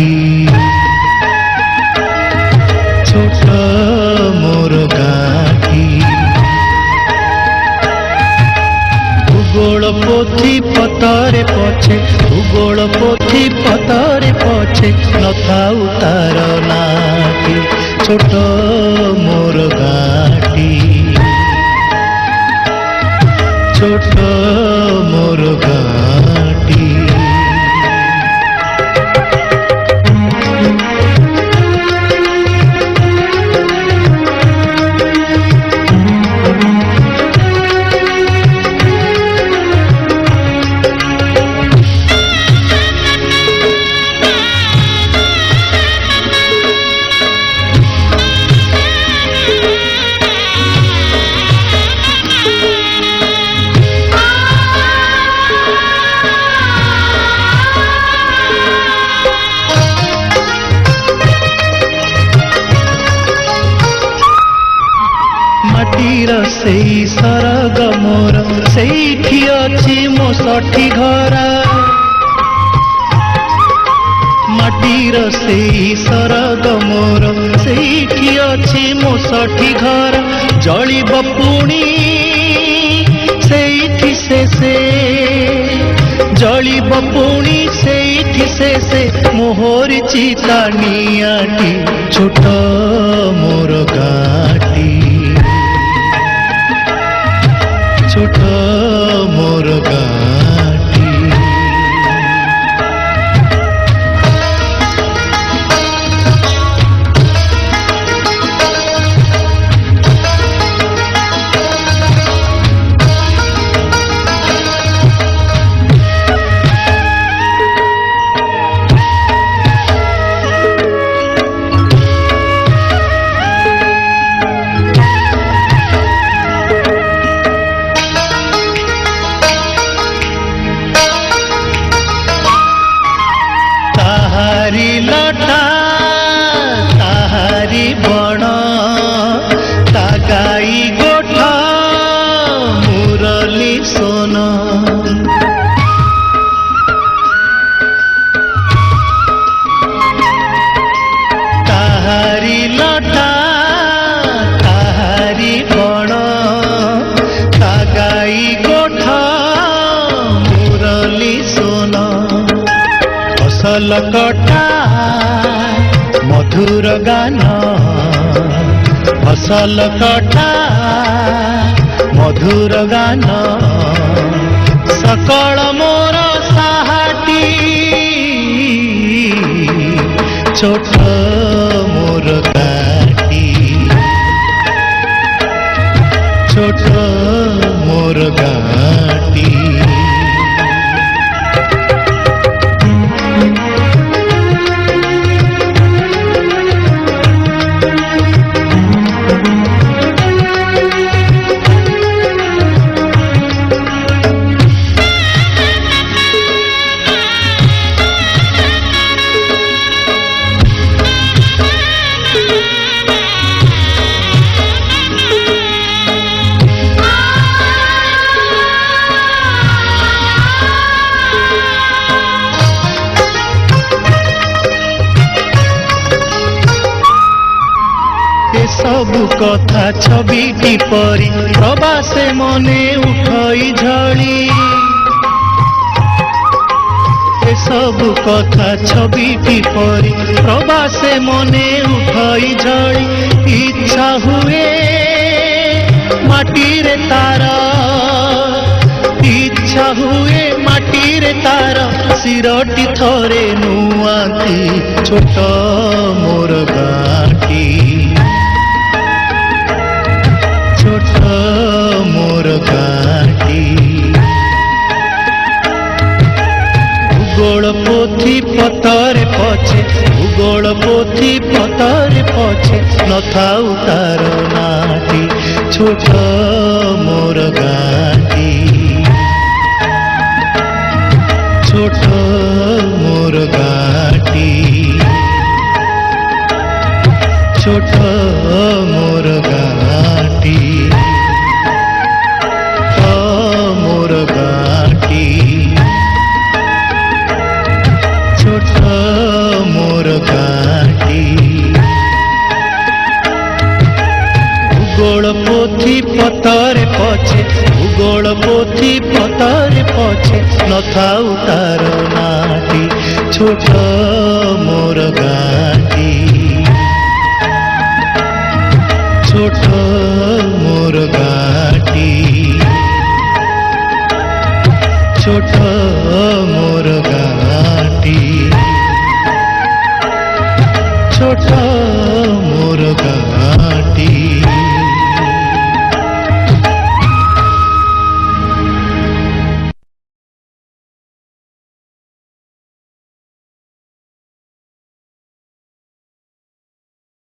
গাঁটি ছোট মোর গাঁটি ভূগোল পোথি পতরে পছে ভূগোল পোথি পতরে পছে নথাউ তার নাটি ছোট মোর গাঁটি ছোট মোর গাঁটি माटीर सेई सरग मोर सेठी अछि मो सठी घर माटीर सेई सरग मोर सेठी अछि मो सठी घर जलिब पुणी सेठी से जलिब पुणी सेठी से मोहर चिता नियाटी छोट मोर गाँटी ছোট মোর গাঁটি ताहारी लटा ताहारी बण ता गाई गोठा मुरली सोन ताहारी लटा ताहारी बण ता गाई गोठा मुरली सोन फसल कटा मधुर गान फसल कटा मधुर गान सकल मोर साहाटी छोट मोर गाँटी छोट मोर गाँटी सबु कथा छबिटी परी प्रवासे मने उठई झड़ी ए सबु कथा छबिटी परी प्रवासे मने उठई झड़ी इच्छा हुए माटी रे तार इच्छा हुए माटी रे तार सिरटी थरे नुआती छोट मोर गाँटी छोट मोर गाँटी भूगोल पोथी पतरे पछे भूगोल पोथी पतरे पछे नथाउ तार नाटी छोट मोर गाँटी छोट मोर गाँटी छोट मोर गाँटी मोर गाँटी छोट मोर পুথি পতরে পছে ভূগোল পুথি পতরে পছে নথাউ তার নাটি ছোট মোর গাঁটি ছোট মোর গাঁটি ছোট মোর গাঁটি ছোট